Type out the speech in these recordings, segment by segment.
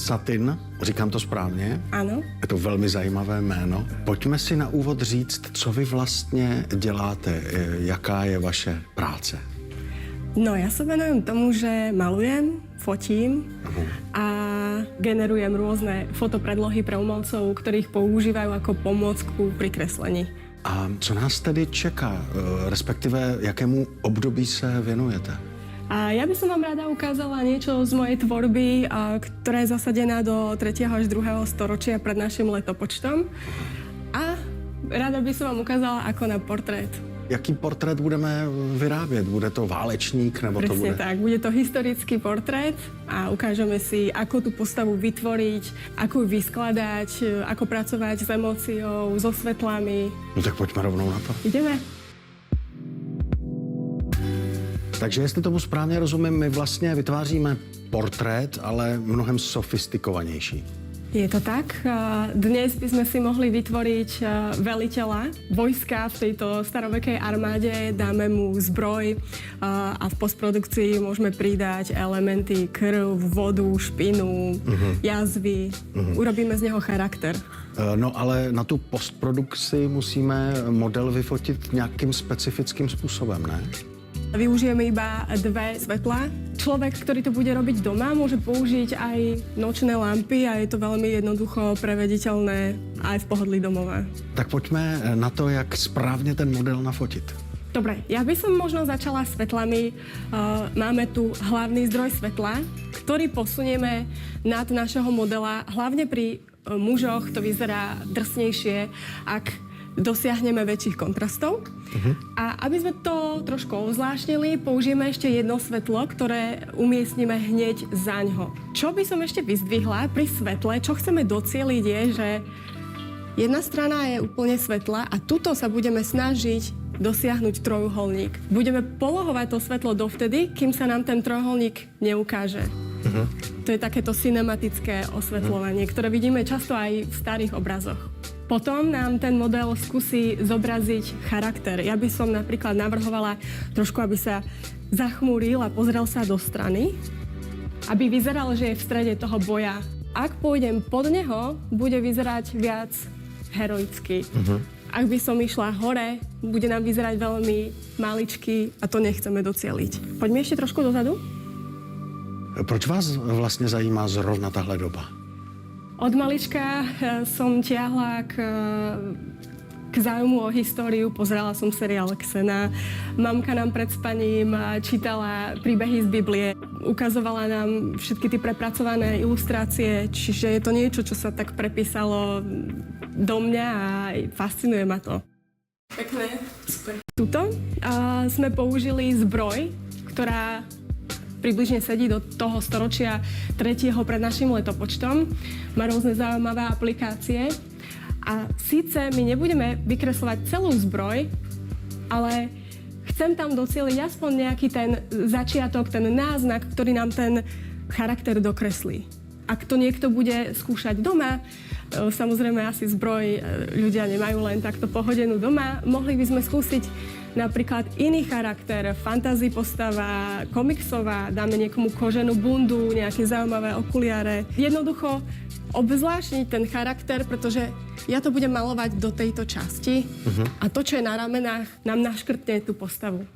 Satin, říkám to správně? Ano. Je to velmi zajímavé jméno. Pojďme si na úvod říct, co vy vlastně děláte, jaká je vaše práce. No ja sa venujem tomu, že malujem, fotím a generujem rôzne fotopredlohy pre umelcov, ktorých používajú ako pomôcku pri kreslení. A co nás tedy čeká, respektive jakému období se věnujete? A ja by som vám rada ukázala niečo z mojej tvorby, ktorá je zasadená do 3. až 2. storočia pred našim letopočtom. A rada by som vám ukázala ako na portrét. Jaký portrét budeme vyrábět? Bude to válečník, nebo Presne to bude... tak. Bude to historický portrét a ukážeme si, ako tú postavu vytvoriť, ako ju vyskladať, ako pracovať s emóciou, so svetlami. No tak pojďme rovnou na to. Ideme. Takže jestli tomu správně rozumím, my vlastně vytváříme portrét, ale mnohem sofistikovanější. Je to tak. Dnes by sme si mohli vytvoriť veliteľa vojska v tejto starovekej armáde, dáme mu zbroj a v postprodukcii môžeme pridať elementy krv, vodu, špinu, jazvy. Urobíme z neho charakter. No ale na tu postprodukci musíme model vyfotit nějakým specifickým způsobem, ne? Využijeme iba 2 svetlá. Človek, ktorý to bude robiť doma, môže použiť aj nočné lampy a je to veľmi jednoducho prevediteľné aj v pohodlí domova. Tak pojďme na to, jak správně ten model nafotit. Dobre, ja by som možno začala svetlami. Máme tu hlavný zdroj svetla, ktorý posunieme nad našeho modela. Hlavne pri mužoch to vyzerá drsnejšie, ak dosiahneme väčších kontrastov. A aby sme to trošku ozvláštnili, použijeme ešte jedno svetlo, ktoré umiestnime hneď zaňho. Čo by som ešte vyzdvihla pri svetle, čo chceme docieliť je, že jedna strana je úplne svetla a tuto sa budeme snažiť dosiahnuť trojuholník. Budeme polohovať to svetlo dovtedy, kým sa nám ten trojuholník neukáže. To je takéto cinematické osvetľovanie, ktoré vidíme často aj v starých obrazoch. Potom nám ten model skúsi zobraziť charakter. Ja by som napríklad navrhovala trošku, aby sa zachmúril a pozrel sa do strany, aby vyzeral, že je v strede toho boja. Ak pôjdem pod neho, bude vyzerať viac heroicky. Ak by som išla hore, bude nám vyzerať veľmi maličký a to nechceme docieliť. Poďme ešte trošku dozadu. Proč vás vlastně zajímá zrovna tahle doba? Od malička som tiahla k záujmu o históriu, pozerala som seriál Xena. Mamka nám pred spaním čítala príbehy z Biblie, ukazovala nám všetky tie prepracované ilustrácie, čiže je to niečo, čo sa tak prepísalo do mňa a fascinuje ma to. Pekné, super. Tuto sme použili zbroj, ktorá približne sedí do toho storočia 3. pred našim letopočtom. Má rôzne zaujímavé aplikácie. A síce my nebudeme vykreslovať celú zbroj, ale chcem tam docieliť aspoň nejaký ten začiatok, ten náznak, ktorý nám ten charakter dokreslí. Ak to niekto bude skúšať doma, samozrejme asi zbroj ľudia nemajú len takto pohodenú doma, mohli by sme skúsiť napríklad iný charakter, fantasy postava, komiksová, dáme niekomu koženú bundu, nejaké zaujímavé okuliare. Jednoducho obzvláštniť ten charakter, pretože ja to budem malovať do tejto časti a to, čo je na ramenách, nám naškrtne tú postavu.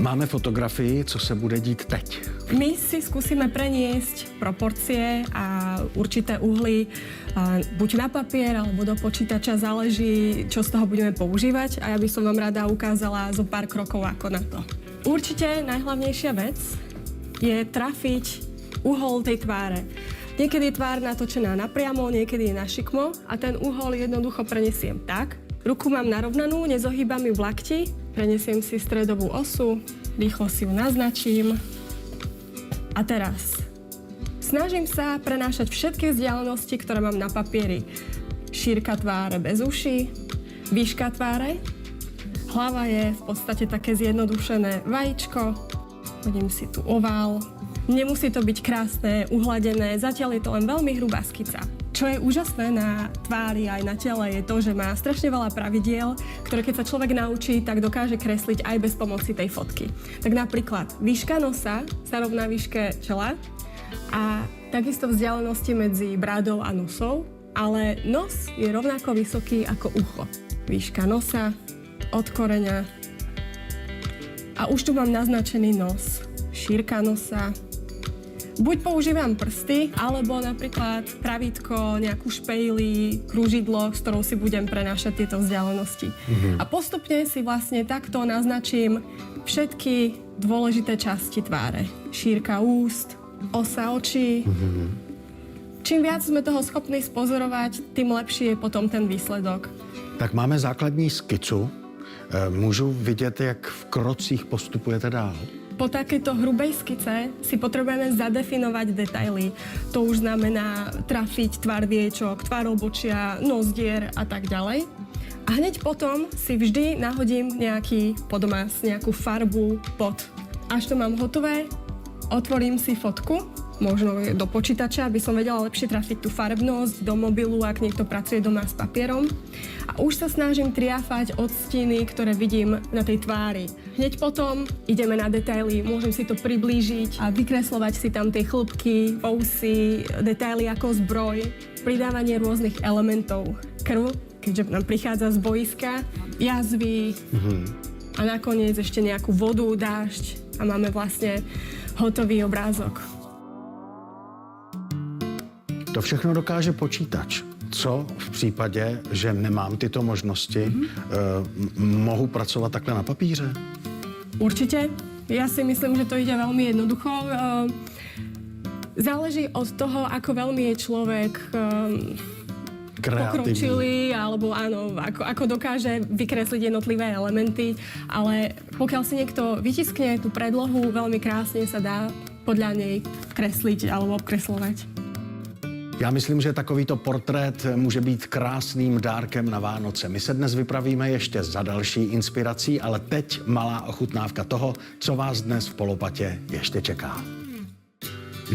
Máme fotografii, co se bude dít teď. My si skúsime preniesť proporcie a určité uhly buď na papier alebo do počítača, záleží, čo z toho budeme používať a ja by som vám rada ukázala zo pár krokov ako na to. Určite najhlavnejšia vec je trafiť uhol tej tváre. Niekedy je tvár natočená napriamo, niekedy je na šikmo a ten uhol jednoducho prenesiem tak. Ruku mám narovnanú, nezohýbam ju v lakti, prenesiem si stredovú osu, rýchlo si ju naznačím. A teraz snažím sa prenášať všetky vzdialenosti, ktoré mám na papieri. Šírka tváre bez uší, výška tváre. Hlava je v podstate také zjednodušené vajíčko. Hodím si tu ovál. Nemusí to byť krásne, uhladené, zatiaľ je to len veľmi hrubá skica. Čo je úžasné na tvári aj na tele je to, že má strašne veľa pravidiel, ktoré keď sa človek naučí, tak dokáže kresliť aj bez pomoci tej fotky. Tak napríklad výška nosa sa rovná výške čela a takisto vzdialenosti medzi brádou a nosou, ale nos je rovnako vysoký ako ucho. Výška nosa od koreňa a už tu mám naznačený nos, šírka nosa. Buď používam prsty, alebo napríklad pravítko, nejakú špejli, krúžidlo, s ktorou si budem prenášať tieto vzdialenosti. A postupne si vlastne takto naznačím všetky dôležité časti tváre. Šírka úst, osa očí. Čím viac sme toho schopní spozorovať, tým lepší je potom ten výsledok. Tak máme základní skicu. Můžu vidět, jak v krocích postupujete dál? Po takéto hrubej skice si potrebujeme zadefinovať detaily. To už znamená trafiť tvar viečok, tvar obočia, nozdier a tak ďalej. A hneď potom si vždy nahodím nejaký podmaz, nejakú farbu pod. Až to mám hotové, otvorím si fotku, možno do počítača, aby som vedela lepšie trafiť tú farbnosť, do mobilu, ak niekto pracuje doma s papierom. A už sa snažím triafať odstiny, ktoré vidím na tej tvári. Hneď potom ideme na detaily, môžem si to priblížiť a vykreslovať si tam tie chlopky, fousy, detaily ako zbroj, pridávanie rôznych elementov. Krv, keďže nám prichádza z boiska, jazvy a nakoniec ešte nejakú vodu, dážď a máme vlastne hotový obrázok. To všechno dokáže počítač. Co v případě, že nemám tyto možnosti, mohu pracovat takhle na papíře? Určite. Ja si myslím, že to ide veľmi jednoducho. Záleží od toho, ako veľmi je človek pokročilý, alebo áno, ako dokáže vykresliť jednotlivé elementy, ale pokiaľ si niekto vytiskne tú predlohu, veľmi krásne sa dá podľa nej kresliť alebo obkreslovať. Já myslím, že takovýto portrét může být krásným dárkem na Vánoce. My se dnes vypravíme ještě za další inspirací, ale teď malá ochutnávka toho, co vás dnes v Polopatě ještě čeká.